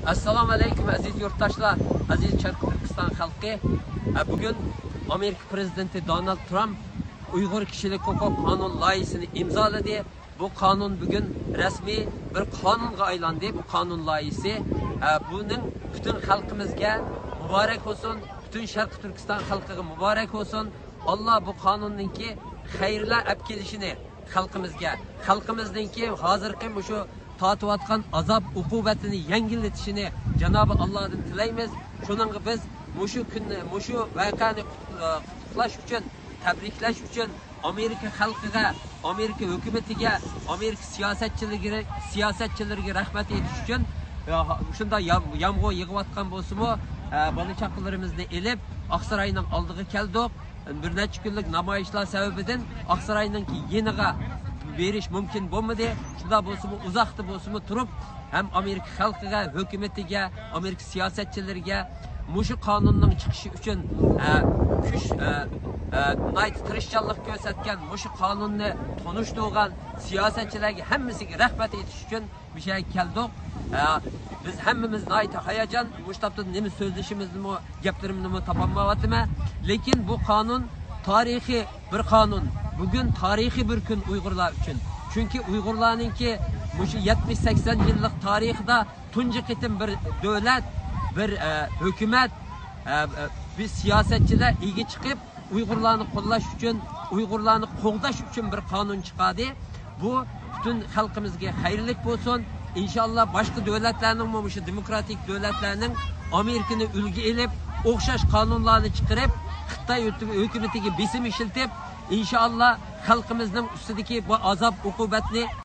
Assalamu alaykum aziz yurttaşlar, aziz Sharq Turkiston xalqi. Bugün Amerika prezidenti Donald Trump Uyghur Kişilik Hukuk Kanun layihəsini imzaladı. Bu kanun bugün resmi bir kanunga aylandı. Bu kanun layihəsi. Bunun bütün halkımızga mübarek olsun. Bütün Sharq Turkiston xalqiga mübarek olsun. Allah bu kanunninki hayırla ap kelishini halkımızdaki hazırki şu tatıvatkan azap ukubetini yengilletişini Cenab-ı Allah'tan tileymiz. Şunun biz muşu vakani kutlaş için, tebrikleş için Amerika halkıga, Amerika hükümetiga, Amerika siyasetçilerine rahmet etiş için şunda yağmur yığıvatkan bolsumu balı çakılarımızı elip Aksaray'ın aldığı keldik. Bir neçe günlük namayışlar sebebinden Aksaray'ın ki yeniga veriş mümkün bulmadı. Şunda bolsumu uzaktı bolsumu turup hem Amerika halkıga, hükümetiga, Amerika siyasetçilerine muşu kanunun çıkışı için tırışçılık gösterken muşu kanunu tanıştırgan siyasetçilerine hemmisiga rahmet etiş için bir şey geldik. Biz hemmimiz hayacan, muştapta nemi sözleşimizni mi, geplerimini mi tapanmavatime. Lekin bu kanun tarihi bir kanun. Bugün tarihi bir gün Uygurlar için. Çünkü Uygurlarınki bu 70-80 yıllık tarihte tuncu kitim bir devlet, bir hükümet, bir siyasetçiler ilgi çıkıp Uygurlarını kollaş için, Uygurlarını qoğdaş için bir kanun çıkardı. Bu bütün halkımızga hayırlık olsun. İnşallah başka devletlerinin şu demokratik devletlerinin Amerika'nı ülge edip okşaş kanunlarını çıkarıp Xitay hükümetiga besim işiltip inşallah halkımızın üstündeki bu azap ukubetini